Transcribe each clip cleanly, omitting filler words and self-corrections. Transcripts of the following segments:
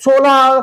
16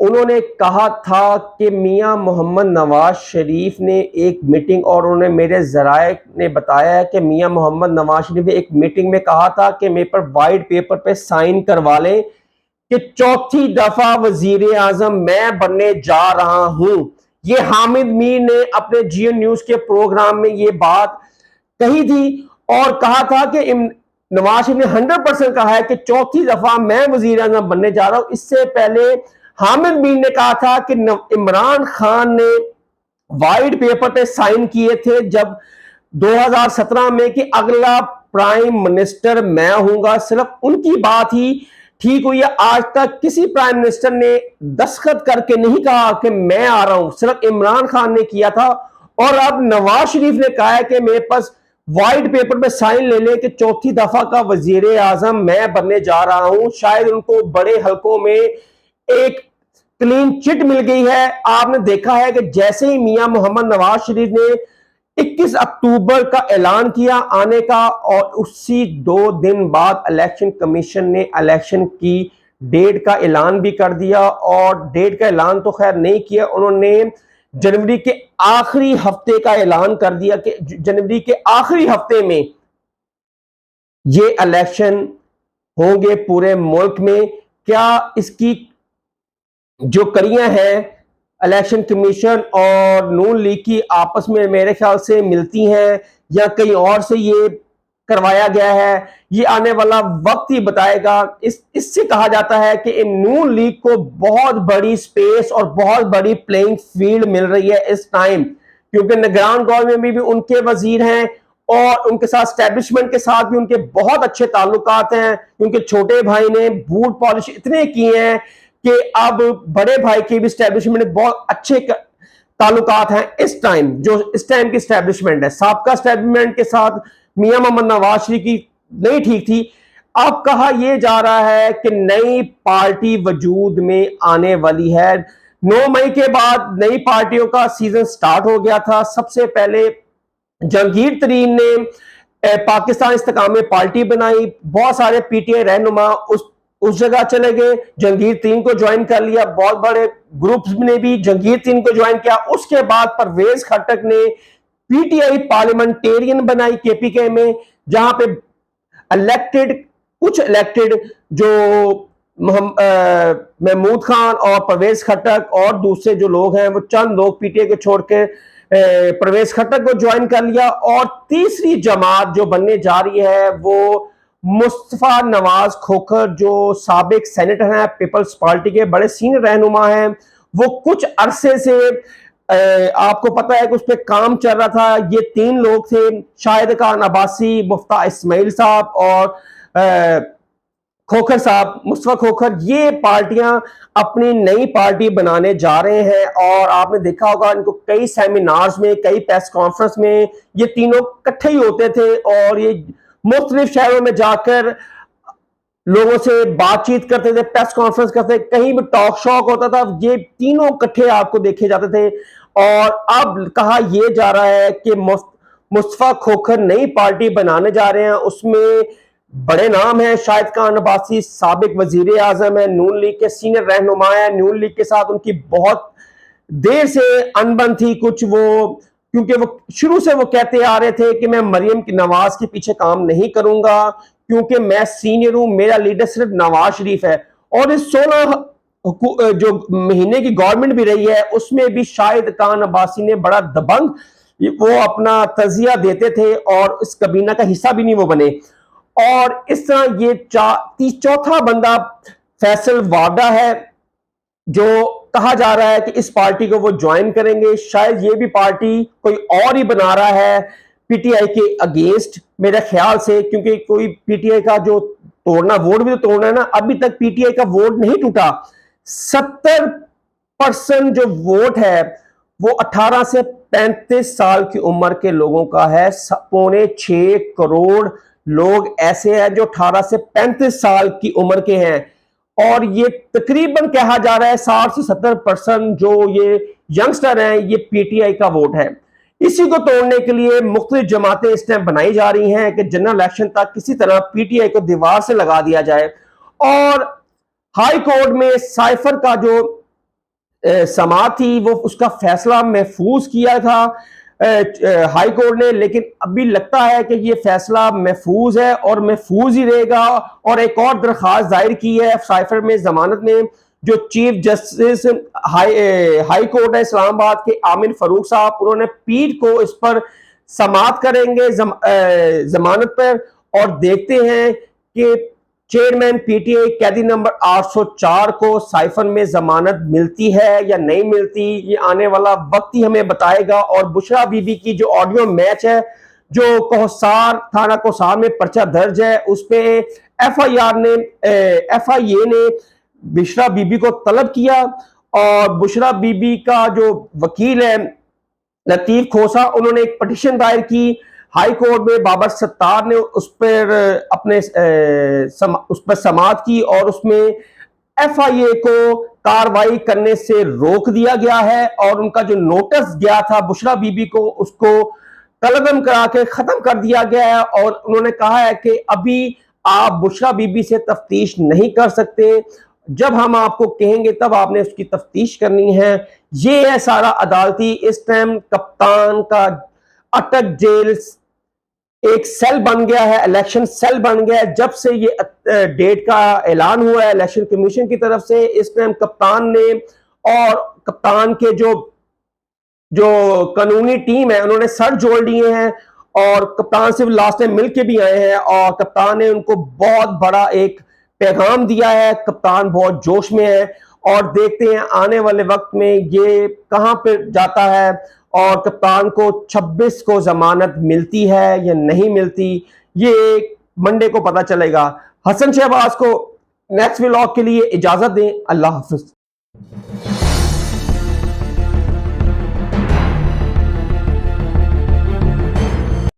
انہوں نے کہا تھا کہ میاں محمد نواز شریف نے ایک میٹنگ، اور انہوں نے میرے ذرائع نے بتایا ہے کہ میاں محمد نواز شریف نے ایک میٹنگ میں کہا تھا کہ میرے پر وائٹ پیپر پہ سائن کروا لیں کہ چوتھی دفعہ وزیر اعظم میں بننے جا رہا ہوں۔ یہ حامد میر نے اپنے جی این نیوز کے پروگرام میں یہ بات کہی تھی اور کہا تھا کہ نواز شریف نے 100% کہا ہے کہ چوتھی دفعہ میں وزیر اعظم بننے جا رہا ہوں۔ اس سے پہلے حامد میر نے کہا تھا کہ عمران خان نے وائٹ پیپر پہ سائن کیے تھے جب 2017 میں کہ اگلا پرائم منسٹر میں ہوں گا، صرف ان کی بات ہی ٹھیک ہوئی ہے۔ آج تک کسی پرائم منسٹر نے دستخط کر کے نہیں کہا کہ میں آ رہا ہوں، صرف عمران خان نے کیا تھا، اور اب نواز شریف نے کہا ہے کہ میرے پاس وائٹ پیپر پہ سائن لے لے کہ چوتھی دفعہ کا وزیر اعظم میں بننے جا رہا ہوں۔ شاید ان کو بڑے حلقوں میں ایک کلین چٹ مل گئی ہے۔ آپ نے دیکھا ہے کہ جیسے ہی میاں محمد نواز شریف نے 21 اکتوبر کا اعلان کیا آنے کا، اور اسی 2 دن بعد الیکشن کمیشن نے الیکشن کی ڈیٹ کا اعلان بھی کر دیا، اور ڈیٹ کا اعلان تو خیر نہیں کیا، انہوں نے جنوری کے آخری ہفتے کا اعلان کر دیا کہ جنوری کے آخری ہفتے میں یہ الیکشن ہوں گے پورے ملک میں۔ کیا اس کی جو کڑیاں ہیں الیکشن کمیشن اور نون لیگ کی آپس میں میرے خیال سے ملتی ہیں یا کہیں اور سے یہ کروایا گیا ہے، یہ آنے والا وقت ہی بتائے گا۔ اس سے کہا جاتا ہے کہ نون لیگ کو بہت بڑی سپیس اور بہت بڑی پلینگ فیلڈ مل رہی ہے اس ٹائم، کیونکہ نگران گورنمنٹ میں بھی ان کے وزیر ہیں اور ان کے ساتھ اسٹیبلشمنٹ کے ساتھ بھی ان کے بہت اچھے تعلقات ہیں، کیونکہ چھوٹے بھائی نے بوٹ پالش اتنے کیے ہیں کہ اب بڑے بھائی کے بھی اسٹیبلشمنٹ بہت اچھے تعلقات ہیں اس ٹائم، جو اس ٹائم کی اسٹیبلشمنٹ ہے۔ سابقہ اسٹیبلشمنٹ کے ساتھ میاں محمد نواز شریف کی نہیں ٹھیک تھی۔ اب کہا یہ جا رہا ہے کہ نئی پارٹی وجود میں آنے والی ہے۔ 9 مئی کے بعد نئی پارٹیوں کا سیزن سٹارٹ ہو گیا تھا۔ سب سے پہلے جہانگیر ترین نے پاکستان استقامت پارٹی بنائی، بہت سارے پی ٹی آئی رہنما اس جگہ چلے گئے، جہانگیر ترین کو جوائن کر لیا، بہت بڑے گروپس نے بھی جہانگیر ترین کو جوائن کیا۔ اس کے بعد پرویز خٹک نے پی ٹی آئی پارلیمنٹیرین بنائی کے پی کے میں، جہاں پہ کچھ الیکٹڈ جو محمود خان اور پرویز خٹک اور دوسرے جو لوگ ہیں، وہ چند لوگ پی ٹی آئی کو چھوڑ کے پرویز خٹک کو جوائن کر لیا۔ اور تیسری جماعت جو بننے جا رہی ہے وہ مصطفیٰ نواز کھوکھر، جو سابق سینیٹر ہیں، پیپلز پارٹی کے بڑے سینئر رہنما ہیں، وہ کچھ عرصے سے آپ کو پتہ ہے کہ اس پہ کام چل رہا تھا۔ یہ 3 لوگ تھے، شاہد خان عباسی، مفتاح اسماعیل صاحب اور کھوکھر صاحب، مصطفیٰ کھوکھر۔ یہ پارٹیاں اپنی نئی پارٹی بنانے جا رہے ہیں، اور آپ نے دیکھا ہوگا ان کو کئی سیمینارز میں، کئی پریس کانفرنس میں یہ تینوں اکٹھے ہی ہوتے تھے، اور یہ مختلف شہروں میں جا کر لوگوں سے بات چیت کرتے تھے، پریس کانفرنس کرتے تھے، کہیں بھی ٹاک شاک ہوتا تھا، یہ تینوں اکٹھے آپ کو دیکھے جاتے تھے۔ اور اب کہا یہ جا رہا ہے کہ مصطفیٰ کھوکھر نئی پارٹی بنانے جا رہے ہیں، اس میں بڑے نام ہیں، شاہد خان عباسی سابق وزیر اعظم ہیں، نون لیگ کے سینئر رہنما ہیں، نون لیگ کے ساتھ ان کی بہت دیر سے انبن تھی، کچھ وہ کیونکہ وہ شروع سے وہ کہتے آ رہے تھے کہ میں مریم نواز کے پیچھے کام نہیں کروں گا کیونکہ میں سینئر ہوں، میرا لیڈر صرف نواز شریف ہے۔ اور اس 16 جو مہینے کی گورنمنٹ بھی رہی ہے اس میں بھی شاہد خان عباسی نے بڑا دبنگ وہ اپنا تجزیہ دیتے تھے، اور اس کابینہ کا حصہ بھی نہیں وہ بنے۔ اور اس طرح یہ چوتھا بندہ فیصل واڈا ہے، جو کہا جا رہا ہے کہ اس پارٹی کو وہ جوائن کریں گے۔ شاید یہ بھی پارٹی کوئی اور ہی بنا رہا ہے پی ٹی آئی کے اگینسٹ میرے خیال سے، کیونکہ کوئی پی ٹی آئی کا جو توڑنا، ووٹ بھی تو توڑنا ہے نا۔ ابھی تک پی ٹی آئی کا ووٹ نہیں ٹوٹا۔ 70% جو ووٹ ہے وہ 18 سے 35 سال کی عمر کے لوگوں کا ہے۔ 6.25 کروڑ لوگ ایسے ہیں جو 18 سے 35 سال کی عمر کے ہیں، اور یہ تقریباً کہا جا رہا ہے 60 سے 70% جو یہ ینگسٹر ہیں یہ پی ٹی آئی کا ووٹ ہے۔ اسی کو توڑنے کے لیے مختلف جماعتیں اس ٹائم بنائی جا رہی ہیں کہ جنرل الیکشن تک کسی طرح پی ٹی آئی کو دیوار سے لگا دیا جائے۔ اور ہائی کورٹ میں سائفر کا جو سماعت تھی وہ اس کا فیصلہ محفوظ کیا تھا ہائی کورٹ نے، لیکن ابھی لگتا ہے کہ یہ فیصلہ محفوظ ہے اور محفوظ ہی رہے گا. اور ایک اور درخواست ظاہر کی ہے سائفر میں ضمانت میں، جو چیف جسٹس ہائی کورٹ ہے اسلام آباد کے عامر فاروق صاحب، انہوں نے پیر کو اس پر سماعت کریں گے ضمانت پر، اور دیکھتے ہیں کہ چیئرمین پی ٹی آئی قیدی نمبر 804 کو سائفر میں ضمانت ملتی ہے یا نہیں ملتی. یہ آنے والا وقت ہی ہمیں بتائے گا. اور بشرا بی بی کی جو آڈیو میچ ہے، جو کوہسار تھانہ کوہسار میں پرچہ درج ہے، اس پہ ایف آئی اے نے بشرا بی بی کو طلب کیا، اور بشرا بی بی کا جو وکیل ہے لطیف کھوسا، انہوں نے ایک پٹیشن دائر کی ہائی کورٹ میں. بابر ستار نے اس پر اپنے اس پر سماعت کی، اور اس میں ایف آئی اے کو کاروائی کرنے سے روک دیا گیا ہے، اور ان کا جو نوٹس گیا تھا بشرا بی بی کو، اس کو قلعدم کرا کے ختم کر دیا گیا ہے. اور انہوں نے کہا ہے کہ ابھی آپ بشرا بی بی سے تفتیش نہیں کر سکتے، جب ہم آپ کو کہیں گے تب آپ نے اس کی تفتیش کرنی ہے. یہ ہے سارا عدالتی. اس ٹائم کپتان کا اٹک جیل ایک سیل بن گیا ہے، الیکشن سیل بن گیا ہے. جب سے یہ ڈیٹ کا اعلان ہوا ہے الیکشن کمیشن کی طرف سے، اس ٹائم کپتان نے اور کپتان کے جو قانونی ٹیم ہے، انہوں نے سر جوڑ لیے ہیں، اور کپتان سے لاسٹ ٹائم مل کے بھی آئے ہیں، اور کپتان نے ان کو بہت بڑا ایک پیغام دیا ہے. کپتان بہت جوش میں ہے، اور دیکھتے ہیں آنے والے وقت میں یہ کہاں پہ جاتا ہے، اور کپتان کو 26 کو ضمانت ملتی ہے یا نہیں ملتی، یہ منڈے کو پتہ چلے گا. حسن شہباز کو نیکسٹ ولاگ کے لیے اجازت دیں. اللہ حافظ.